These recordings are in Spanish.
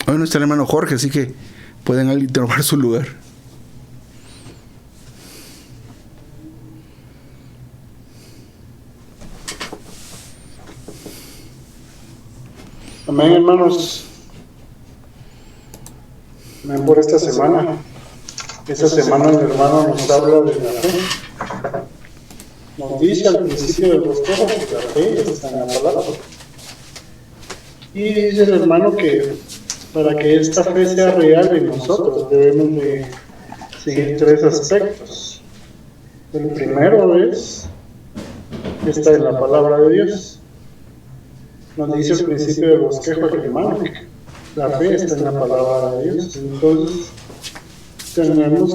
Hoy no está el hermano Jorge, así que pueden alguien tomar su lugar. Amén, hermanos. Amén por esta semana. Esta semana el hermano nos habla de la fe. Nos dice al principio del bosquejo que la fe está en la palabra. Y dice el hermano que para que esta fe sea real en nosotros debemos de seguir tres aspectos. El primero es que está en la palabra de Dios. Nos dice al principio del bosquejo el hermano que la fe está en la palabra de Dios. Entonces tenemos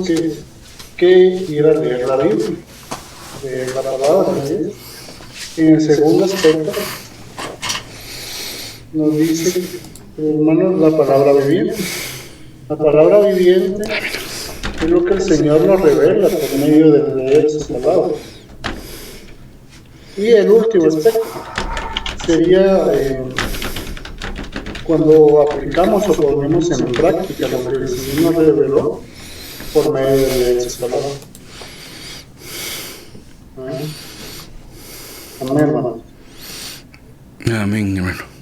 que ir a leer la Biblia, leer la palabra de Dios. En el segundo aspecto nos dice, hermanos, la palabra viviente. La palabra viviente es lo que el Señor nos revela por medio de leer su palabra. Y el último aspecto sería cuando aplicamos o ponemos en práctica lo que el Señor nos reveló por medio de leer su palabra. Amén, hermano. Amén, hermano.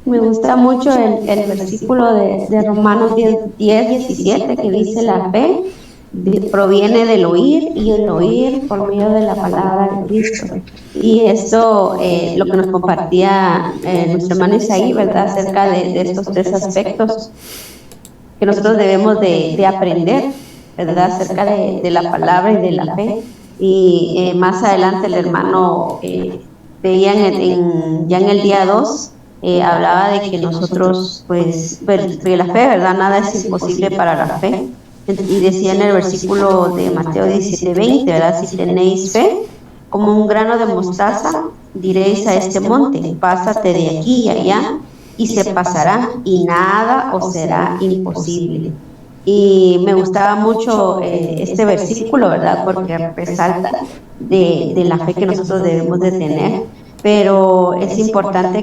Me gusta mucho el versículo de Romanos 10:17 que dice la fe proviene del oír y el oír por medio de la palabra de Cristo. Y esto lo que nos compartía nuestro hermano Isaí, ¿verdad? Acerca de estos tres aspectos que nosotros debemos de aprender, ¿verdad? Acerca de la palabra y de la fe. Y más adelante el hermano veía ya en el día 2, hablaba de que nosotros, pues, de la fe, ¿verdad? Nada es imposible para la fe. Y decía en el versículo de Mateo 17:20, ¿verdad? Si tenéis fe, como un grano de mostaza, diréis a este monte, pásate de aquí y allá, y se pasará, y nada os será imposible. Y me gustaba mucho este versículo, ¿verdad? Porque resalta de la fe que nosotros debemos de tener. Pero es importante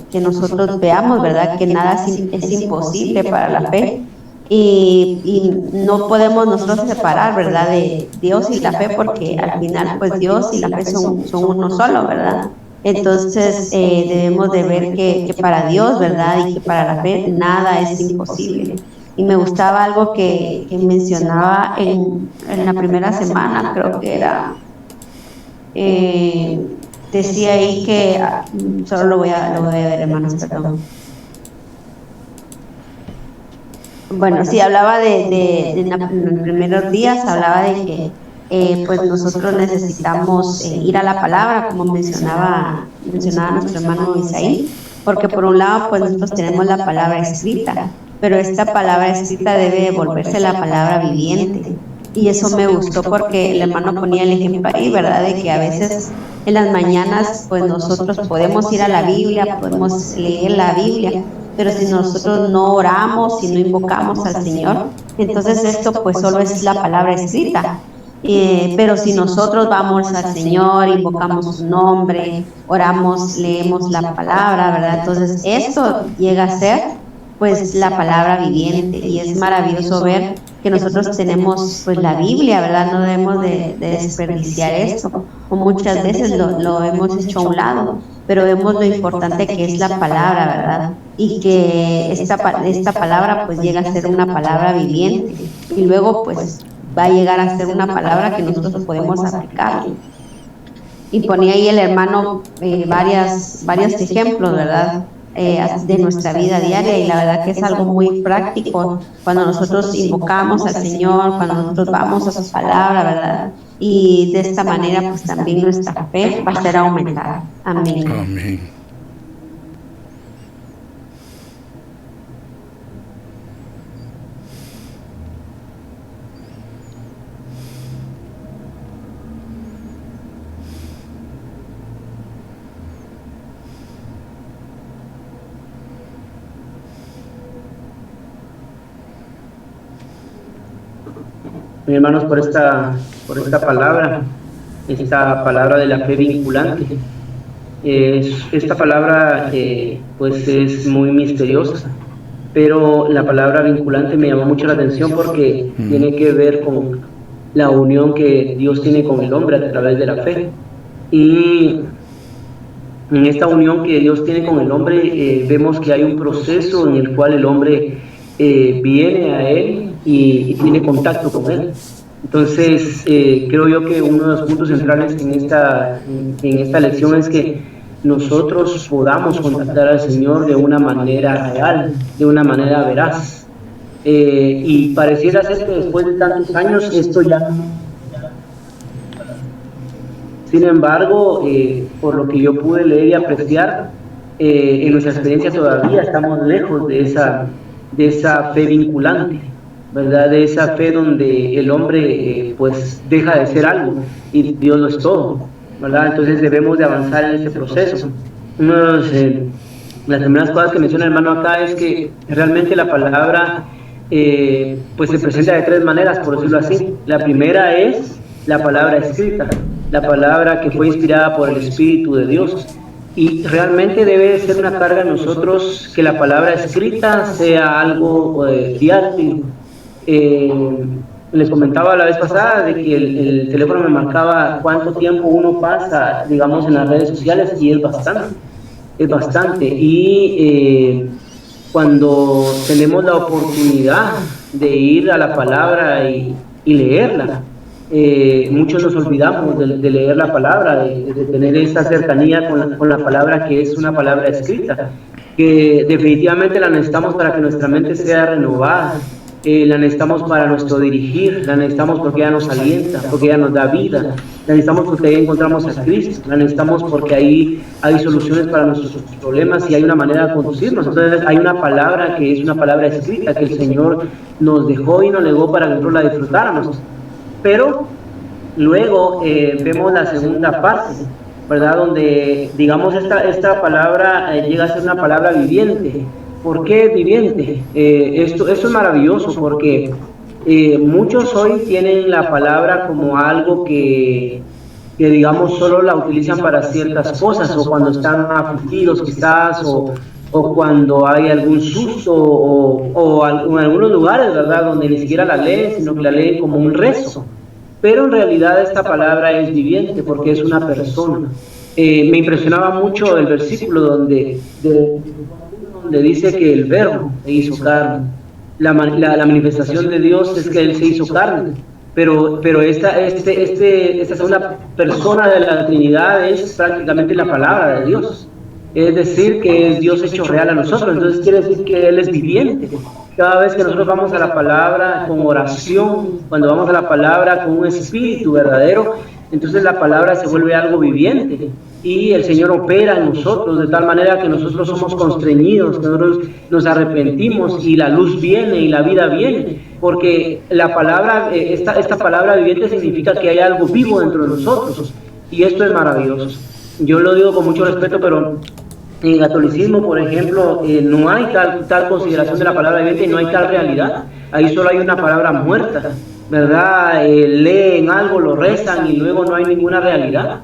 que nosotros veamos, ¿verdad? Que nada es imposible para la fe. Y no podemos nosotros separar, ¿verdad? De Dios y la fe, porque al final, pues Dios y la fe son uno solo, ¿verdad? Entonces debemos de ver que para Dios, ¿verdad? Y que para la fe nada es imposible. Y me gustaba algo que mencionaba en la primera semana, creo que era, decía ahí que, solo lo voy a ver, hermanos, perdón. Bueno, sí, hablaba en los primeros días, hablaba de que pues nosotros necesitamos ir a la palabra, como mencionaba nuestro hermano Isaí, porque por un lado pues nosotros tenemos la palabra escrita, pero esta palabra escrita debe volverse la palabra viviente. Y eso me gustó porque el hermano ponía el ejemplo ahí, ¿verdad? De que a veces en las mañanas pues nosotros podemos ir a la Biblia, podemos leer la Biblia, pero si nosotros no oramos, si no invocamos al Señor, entonces esto pues solo es la palabra escrita. Pero si nosotros vamos al Señor, invocamos su nombre, oramos, leemos la palabra, ¿verdad? Entonces esto llega a ser pues la palabra viviente, y es maravilloso ver que nosotros tenemos pues la Biblia, ¿verdad? No debemos de desperdiciar esto, o muchas veces lo hemos hecho a un lado, pero vemos lo importante que es la palabra, ¿verdad? Y que esta palabra pues llega a ser una palabra viviente, y luego pues va a llegar a ser una palabra que nosotros podemos aplicar. Y ponía ahí el hermano varios ejemplos, ¿verdad? De nuestra vida diaria, y la verdad que es algo muy práctico cuando nosotros invocamos al Señor, cuando nosotros vamos a su palabra, ¿verdad? Y de esta manera pues también nuestra fe va a ser aumentada. Amén. Amén. hermanos, por esta palabra de la fe vinculante. Esta palabra pues es muy misteriosa, pero la palabra vinculante me llamó mucho la atención porque tiene que ver con la unión que Dios tiene con el hombre a través de la fe. Y en esta unión que Dios tiene con el hombre, vemos que hay un proceso en el cual el hombre viene a Él y tiene contacto con Él. Entonces, creo yo que uno de los puntos centrales en esta lección es que nosotros podamos contactar al Señor de una manera real, de una manera veraz. Y pareciera ser que después de tantos años esto ya no. Sin embargo, por lo que yo pude leer y apreciar, en nuestra experiencia todavía estamos lejos de esa fe vinculante, ¿verdad? De esa fe donde el hombre pues deja de ser algo y Dios lo es todo, ¿verdad? Entonces debemos de avanzar en ese proceso. Las primeras cosas que menciona el hermano acá es que realmente la palabra pues se presenta de tres maneras, por decirlo así. La primera es la palabra escrita, la palabra que fue inspirada por el Espíritu de Dios, y realmente debe ser una carga en nosotros que la palabra escrita sea algo diario. Les comentaba la vez pasada de que el teléfono me marcaba cuánto tiempo uno pasa, digamos, en las redes sociales, y es bastante, y cuando tenemos la oportunidad de ir a la palabra y leerla, muchos nos olvidamos de leer la palabra, de tener esa cercanía con la palabra, que es una palabra escrita, que definitivamente la necesitamos para que nuestra mente sea renovada, la necesitamos para nuestro dirigir, la necesitamos porque ella nos alienta, porque ella nos da vida, la necesitamos porque ahí encontramos a Cristo, la necesitamos porque ahí hay soluciones para nuestros problemas y hay una manera de conducirnos. Entonces hay una palabra que es una palabra escrita que el Señor nos dejó y nos legó para que nosotros la disfrutáramos. Pero luego vemos la segunda parte, ¿verdad? Donde, digamos, esta palabra llega a ser una palabra viviente. ¿Por qué viviente? Esto es maravilloso porque muchos hoy tienen la palabra como algo que digamos solo la utilizan para ciertas cosas, o cuando están afligidos quizás, o cuando hay algún susto, o en algunos lugares, ¿verdad?, donde ni siquiera la leen, sino que la leen como un rezo. Pero en realidad esta palabra es viviente porque es una persona. Me impresionaba mucho el versículo donde dice que el verbo se hizo carne. La manifestación de Dios es que Él se hizo carne. Pero esta segunda persona de la Trinidad es prácticamente la palabra de Dios. Es decir, que es Dios hecho real a nosotros. Entonces quiere decir que Él es viviente. Cada vez que nosotros vamos a la palabra con oración, cuando vamos a la palabra con un espíritu verdadero, entonces la palabra se vuelve algo viviente y el Señor opera en nosotros de tal manera que nosotros somos constreñidos, que nosotros nos arrepentimos y la luz viene y la vida viene, porque la palabra, esta palabra viviente significa que hay algo vivo dentro de nosotros, y esto es maravilloso. Yo lo digo con mucho respeto, pero en el catolicismo, por ejemplo, no hay tal consideración de la palabra viviente y no hay tal realidad. Ahí solo hay una palabra muerta, ¿verdad? Leen algo, lo rezan y luego no hay ninguna realidad.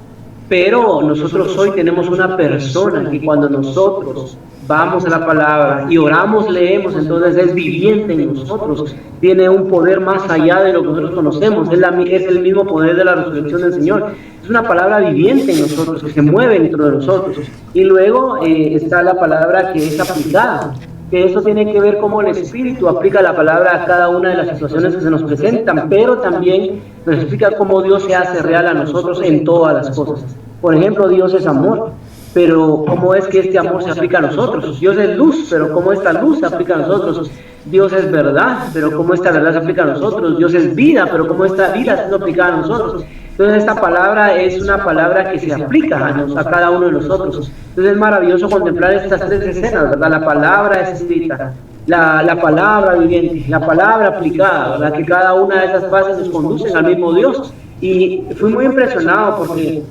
Pero nosotros hoy tenemos una persona que cuando nosotros vamos a la palabra y oramos, leemos, entonces es viviente en nosotros, tiene un poder más allá de lo que nosotros conocemos, es el mismo poder de la resurrección del Señor. Es una palabra viviente en nosotros, que se mueve dentro de nosotros. Y luego está la palabra que es aplicada, que eso tiene que ver cómo el Espíritu aplica la palabra a cada una de las situaciones que se nos presentan, pero también nos explica cómo Dios se hace real a nosotros en todas las cosas. Por ejemplo, Dios es amor, pero ¿cómo es que este amor se aplica a nosotros? Dios es luz, pero ¿cómo esta luz se aplica a nosotros? Dios es verdad, pero ¿cómo esta verdad se aplica a nosotros? Dios es vida, pero ¿cómo esta vida se aplica a nosotros? Entonces esta palabra es una palabra que se aplica a cada uno de nosotros. Entonces es maravilloso contemplar estas tres escenas, ¿verdad? La palabra escrita, la palabra viviente, la palabra aplicada, ¿verdad? Que cada una de esas fases nos conducen al mismo Dios. Y fui muy impresionado porque,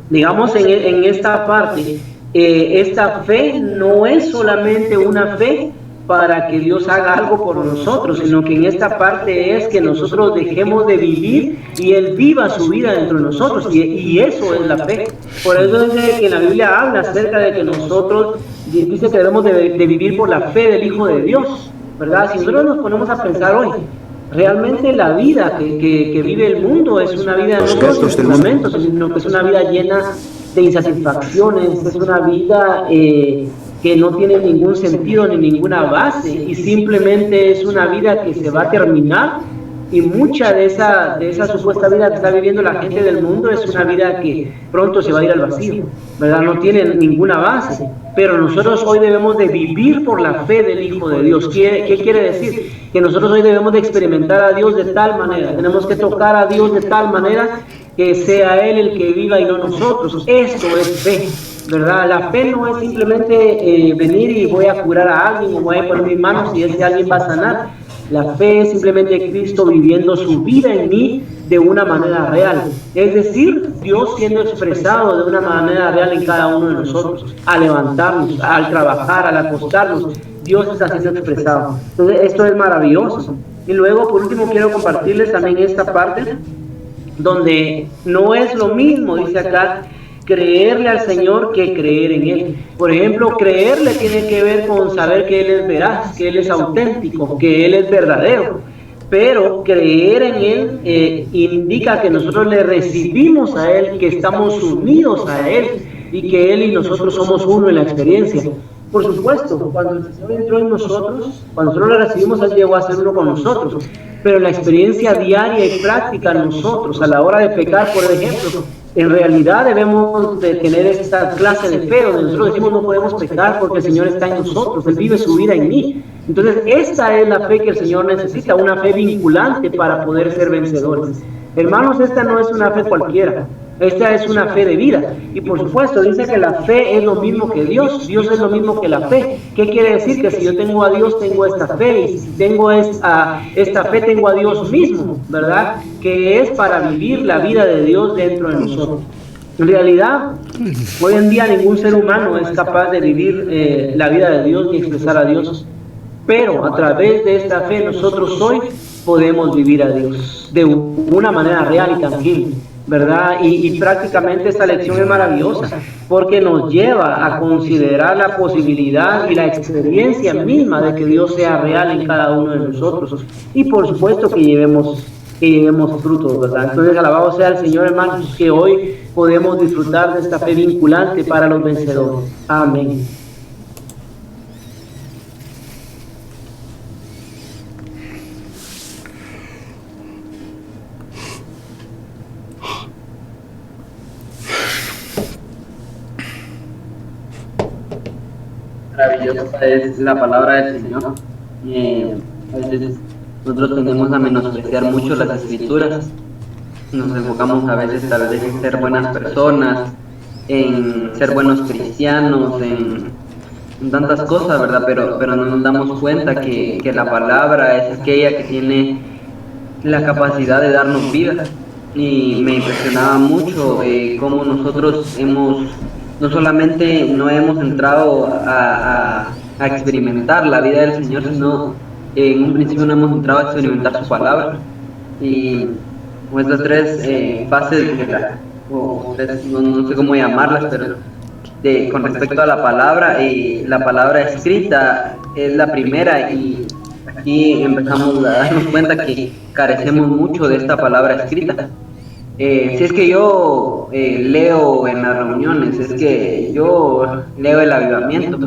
digamos, en esta parte, esta fe no es solamente una fe para que Dios haga algo por nosotros, sino que en esta parte es que nosotros dejemos de vivir y Él viva su vida dentro de nosotros, y eso es la fe. Por eso es que la Biblia habla acerca de que nosotros, dice que debemos de vivir por la fe del Hijo de Dios, ¿verdad? Si nosotros nos ponemos a pensar hoy, realmente la vida que vive el mundo es una vida no solo de momentos, sino que es una vida llena de insatisfacciones, es una vida que no tiene ningún sentido ni ninguna base, y simplemente es una vida que se va a terminar, y mucha de esa supuesta vida que está viviendo la gente del mundo es una vida que pronto se va a ir al vacío, ¿verdad? No tiene ninguna base, pero nosotros hoy debemos de vivir por la fe del Hijo de Dios. ¿Qué quiere decir? Que nosotros hoy debemos de experimentar a Dios de tal manera, tenemos que tocar a Dios de tal manera que sea Él el que viva y no nosotros. Esto es fe, ¿verdad? La fe no es simplemente venir y voy a curar a alguien, o voy a poner mis manos y ese alguien va a sanar. La fe es simplemente Cristo viviendo su vida en mí de una manera real. Es decir, Dios siendo expresado de una manera real en cada uno de nosotros. Al levantarnos, al trabajar, al acostarnos, Dios está siendo expresado. Entonces, esto es maravilloso. Y luego, por último, quiero compartirles también esta parte donde no es lo mismo, dice acá, creerle al Señor que creer en Él. Por ejemplo, creerle tiene que ver con saber que Él es veraz, que Él es auténtico, que Él es verdadero. Pero creer en Él indica que nosotros le recibimos a Él, que estamos unidos a Él, y que Él y nosotros somos uno en la experiencia. Por supuesto, cuando el Señor entró en nosotros, cuando nosotros le recibimos, Él llegó a ser uno con nosotros. Pero la experiencia diaria y práctica nosotros, a la hora de pecar, por ejemplo, en realidad debemos de tener esta clase de fe donde nosotros decimos no podemos pecar porque el Señor está en nosotros, Él vive su vida en mí. Entonces esta es la fe que el Señor necesita, una fe vinculante para poder ser vencedores. Hermanos, esta no es una fe cualquiera, esta es una fe de vida. Y por supuesto dice que la fe es lo mismo que Dios, Dios es lo mismo que la fe. ¿Qué quiere decir? Que si yo tengo a Dios, tengo esta fe, y si tengo esta fe, tengo a Dios mismo, ¿verdad? Que es para vivir la vida de Dios dentro de nosotros. En realidad, hoy en día ningún ser humano es capaz de vivir la vida de Dios ni expresar a Dios, pero a través de esta fe nosotros hoy podemos vivir a Dios de una manera real y tangible, ¿verdad? Y prácticamente esta lección es maravillosa porque nos lleva a considerar la posibilidad y la experiencia misma de que Dios sea real en cada uno de nosotros, y por supuesto que llevemos frutos, ¿verdad? Entonces, alabado sea el Señor, hermanos, que hoy podemos disfrutar de esta fe vinculante para los vencedores. Amén. Maravillosa es la palabra del Señor. A veces nosotros tendemos a menospreciar mucho las escrituras, nos enfocamos a veces tal vez en ser buenas personas, en ser buenos cristianos, en tantas cosas, ¿verdad? Pero no nos damos cuenta que la palabra es aquella que tiene la capacidad de darnos vida. Y me impresionaba mucho cómo nosotros no solamente no hemos entrado a experimentar la vida del Señor, sino en un principio no hemos entrado a experimentar su palabra. Y estas tres fases, no sé cómo llamarlas, pero con respecto a la palabra escrita es la primera, y aquí empezamos a darnos cuenta que carecemos mucho de esta palabra escrita. Si es que yo leo en las reuniones, es que yo leo el avivamiento,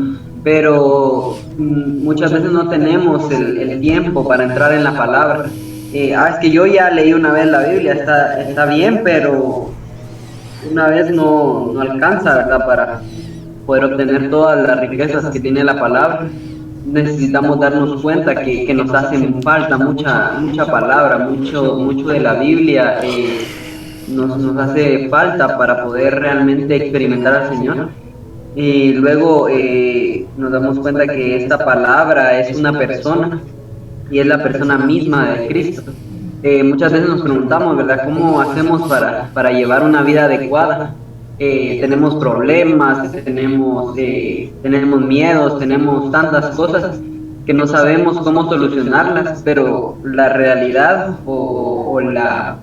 pero muchas veces no tenemos el tiempo para entrar en la palabra. Es que yo ya leí una vez la Biblia, está bien, pero una vez no alcanza, ¿verdad?, para poder obtener todas las riquezas que tiene la palabra. Necesitamos darnos cuenta que nos hacen falta mucha palabra, mucho de la Biblia. Nos hace falta para poder realmente experimentar al Señor. Y luego nos damos cuenta que esta palabra es una persona, y es la persona misma de Cristo. Muchas veces nos preguntamos, ¿verdad?, ¿cómo hacemos para llevar una vida adecuada? Tenemos problemas, tenemos miedos, tenemos tantas cosas, que no sabemos cómo solucionarlas, pero la realidad o la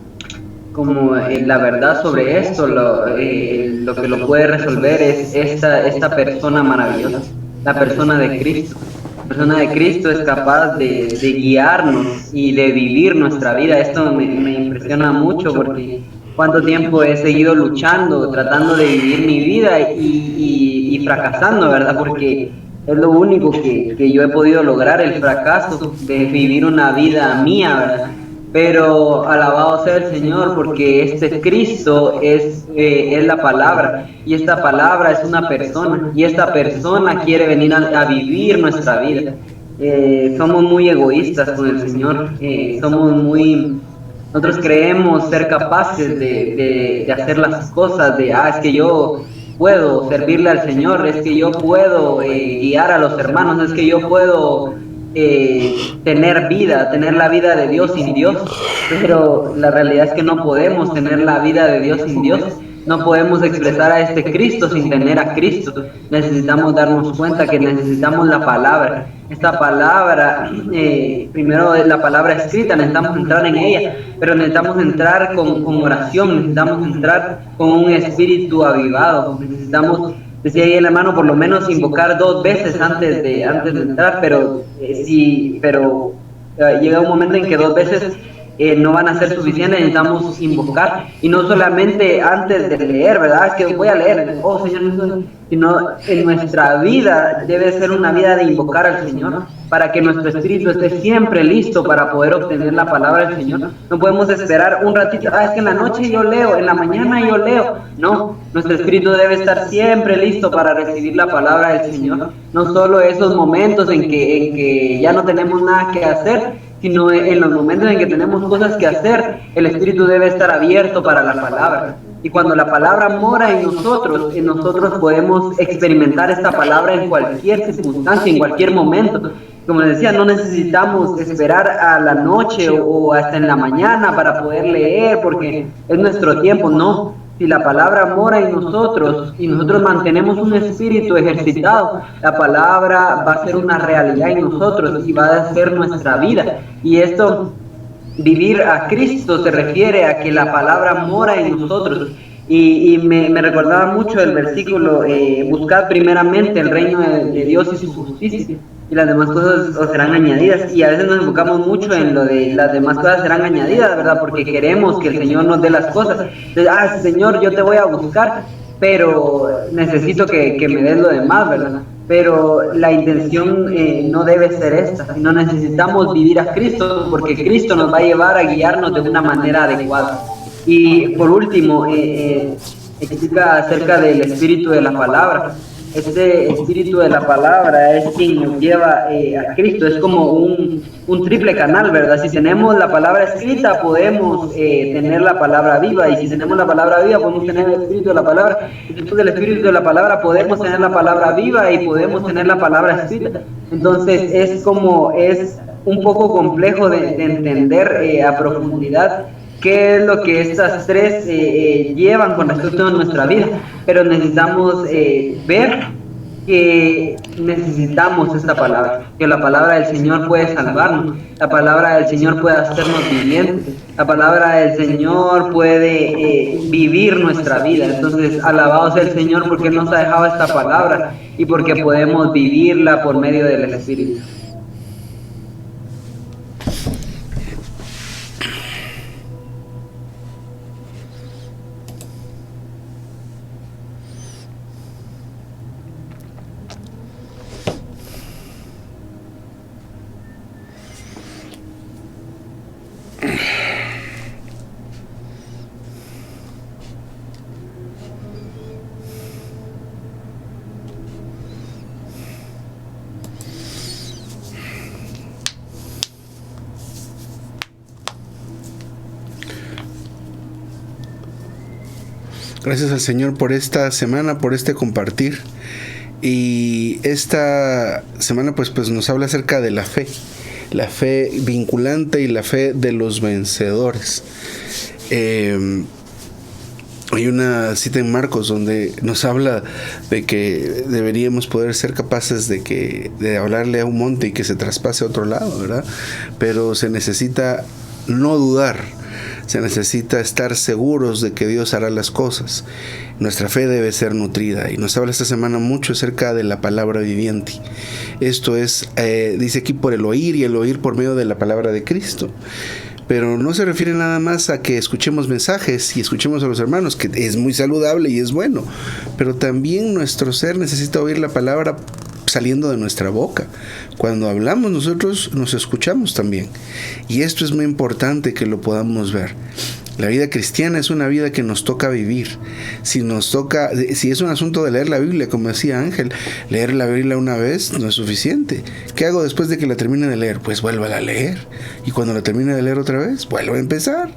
la verdad sobre esto, lo que lo puede resolver es esta persona maravillosa, la persona de Cristo. La persona de Cristo es capaz de guiarnos y de vivir nuestra vida. Esto me impresiona mucho porque cuánto tiempo he seguido luchando, tratando de vivir mi vida y fracasando, ¿verdad? Porque es lo único que yo he podido lograr, el fracaso de vivir una vida mía, ¿verdad? Pero alabado sea el Señor, porque este Cristo es la palabra, y esta palabra es una persona, y esta persona quiere venir a vivir nuestra vida. Somos muy egoístas con el Señor, nosotros creemos ser capaces de hacer las cosas, es que yo puedo servirle al Señor, es que yo puedo guiar a los hermanos, es que yo puedo tener la vida de Dios sin Dios, pero la realidad es que no podemos tener la vida de Dios sin Dios. No podemos expresar a este Cristo sin tener a Cristo. Necesitamos darnos cuenta que necesitamos la palabra. Esta palabra, primero la palabra escrita, necesitamos entrar en ella, pero necesitamos entrar con oración, necesitamos entrar con un espíritu avivado, necesitamos, decía ahí el hermano, por lo menos invocar 2 veces antes de entrar, pero llega un momento en que 2 veces no van a ser suficientes, necesitamos invocar, y no solamente antes de leer, ¿verdad? Es que voy a leer, oh Señor, sino en nuestra vida debe ser una vida de invocar al Señor, para que nuestro espíritu esté siempre listo para poder obtener la palabra del Señor. No podemos esperar un ratito, es que en la noche yo leo, en la mañana yo leo. No, nuestro espíritu debe estar siempre listo para recibir la palabra del Señor. No solo esos momentos en que ya no tenemos nada que hacer, sino en los momentos en que tenemos cosas que hacer, el espíritu debe estar abierto para la palabra. Y cuando la palabra mora en nosotros podemos experimentar esta palabra en cualquier circunstancia, en cualquier momento. Como les decía, no necesitamos esperar a la noche o hasta en la mañana para poder leer, porque es nuestro tiempo. No, si la palabra mora en nosotros y nosotros mantenemos un espíritu ejercitado, la palabra va a ser una realidad en nosotros y va a ser nuestra vida. Y esto, vivir a Cristo, se refiere a que la palabra mora en nosotros. Y me recordaba mucho el versículo, buscad primeramente el reino de Dios y su justicia, y las demás cosas os serán añadidas. Y a veces nos enfocamos mucho en lo de las demás cosas serán añadidas, ¿verdad? Porque queremos que el Señor nos dé las cosas. Entonces, Señor, yo te voy a buscar, pero necesito que me des lo demás, ¿verdad? Pero la intención no debe ser esta, sino necesitamos vivir a Cristo, porque Cristo nos va a llevar a guiarnos de una manera adecuada. Y por último, explica acerca del espíritu de la palabra. Este espíritu de la palabra es quien nos lleva a Cristo, es como un triple canal, ¿verdad? Si tenemos la palabra escrita, podemos tener la palabra viva, y si tenemos la palabra viva, podemos tener el espíritu de la palabra, y después del espíritu de la palabra podemos tener la palabra viva y podemos tener la palabra escrita. Entonces es un poco complejo de entender a profundidad qué es lo que estas tres llevan con respecto a nuestra vida, pero necesitamos ver que necesitamos esta palabra, que la palabra del Señor puede salvarnos, la palabra del Señor puede hacernos vivientes, la palabra del Señor puede vivir nuestra vida. Entonces, alabado sea el Señor porque nos ha dejado esta palabra y porque podemos vivirla por medio del Espíritu. Gracias al Señor por esta semana, por este compartir. Y esta semana pues nos habla acerca de la fe vinculante y la fe de los vencedores. Hay una cita en Marcos donde nos habla de que deberíamos poder ser capaces de hablarle a un monte y que se traspase a otro lado, ¿verdad? Pero se necesita no dudar, se necesita estar seguros de que Dios hará las cosas. Nuestra fe debe ser nutrida, y nos habla esta semana mucho acerca de la palabra viviente. Esto es, dice aquí, por el oír, y el oír por medio de la palabra de Cristo. Pero no se refiere nada más a que escuchemos mensajes y escuchemos a los hermanos, que es muy saludable y es bueno, pero también nuestro ser necesita oír la palabra saliendo de nuestra boca. Cuando hablamos nosotros nos escuchamos también, y esto es muy importante que lo podamos ver. La vida cristiana es una vida que nos toca vivir. Si es un asunto de leer la Biblia, como decía Ángel, leer la Biblia una vez no es suficiente. ¿Qué hago después de que la termine de leer? Pues vuelvo a leer. Y cuando la termine de leer otra vez, vuelvo a empezar.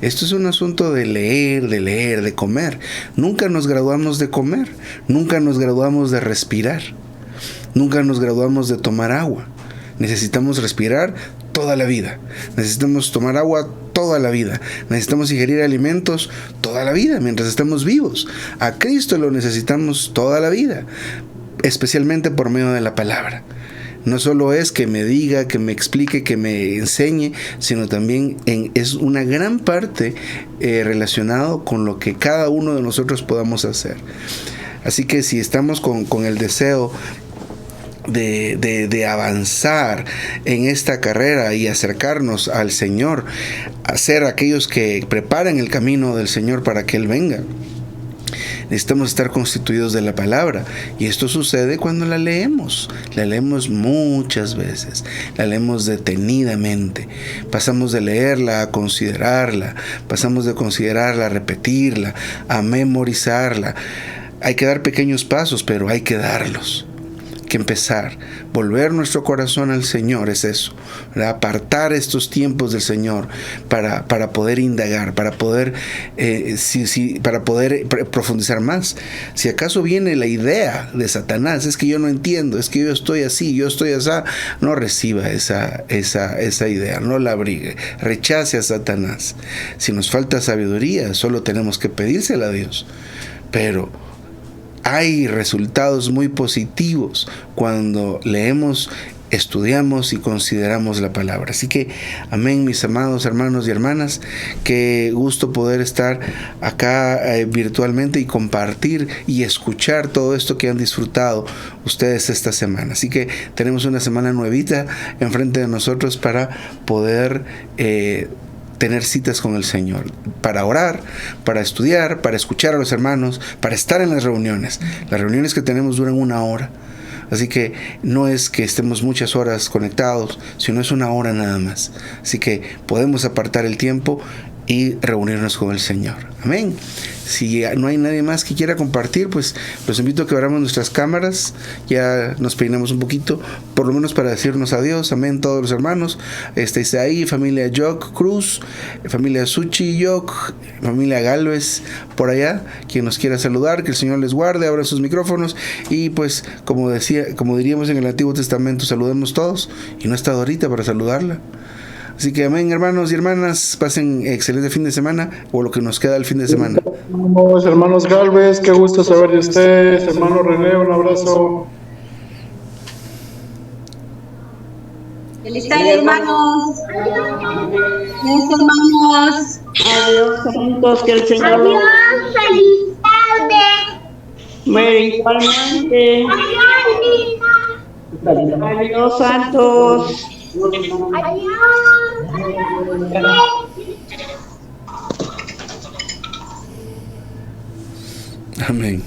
Esto es un asunto de leer, de comer. Nunca nos graduamos de comer. Nunca nos graduamos de respirar. Nunca nos graduamos de tomar agua. Necesitamos respirar toda la vida. Necesitamos tomar agua toda la vida. Necesitamos ingerir alimentos toda la vida, mientras estamos vivos. A Cristo lo necesitamos toda la vida, especialmente por medio de la palabra. No solo es que me diga, que me explique, que me enseñe, sino también es una gran parte relacionado con lo que cada uno de nosotros podamos hacer. Así que si estamos con el deseo de avanzar en esta carrera y acercarnos al Señor, a ser aquellos que preparan el camino del Señor para que Él venga, necesitamos estar constituidos de la palabra, y esto sucede cuando la leemos muchas veces, la leemos detenidamente, pasamos de leerla a considerarla, pasamos de considerarla a repetirla, a memorizarla. Hay que dar pequeños pasos, pero hay que darlos. Que empezar, volver nuestro corazón al Señor, es eso, ¿verdad? Apartar estos tiempos del Señor para poder indagar, para poder profundizar más. Si acaso viene la idea de Satanás, es que yo no entiendo, es que yo estoy así, yo estoy así, no reciba esa idea, no la abrigue, rechace a Satanás. Si nos falta sabiduría, solo tenemos que pedírsela a Dios, pero hay resultados muy positivos cuando leemos, estudiamos y consideramos la palabra. Así que, amén, mis amados hermanos y hermanas, qué gusto poder estar acá virtualmente y compartir y escuchar todo esto que han disfrutado ustedes esta semana. Así que tenemos una semana nuevita enfrente de nosotros para poder tener citas con el Señor, para orar, para estudiar, para escuchar a los hermanos, para estar en las reuniones. Las reuniones que tenemos duran 1 hora, así que no es que estemos muchas horas conectados, sino es 1 hora nada más. Así que podemos apartar el tiempo y reunirnos con el Señor. Amén. Si no hay nadie más que quiera compartir, pues los invito a que abramos nuestras cámaras, ya nos peinamos un poquito, por lo menos para decirnos adiós. Amén, todos los hermanos. Isaí, familia Jock Cruz, familia Suchi Jock, familia Galvez, por allá, quien nos quiera saludar, que el Señor les guarde, abra sus micrófonos y pues como diríamos en el Antiguo Testamento, saludemos todos, y no he estado ahorita para saludarla. Así que amén, hermanos y hermanas, pasen excelente fin de semana, o lo que nos queda del fin de semana. Hermanos Galvez, qué gusto saber de ustedes. Hermano René, un abrazo. Feliz tarde, hermanos. Adiós, hermanos. Adiós, juntos, que el Señor Adiós, feliz tarde. igualmente. Adiós, Lina. Adiós, santos. Adiós. Amén.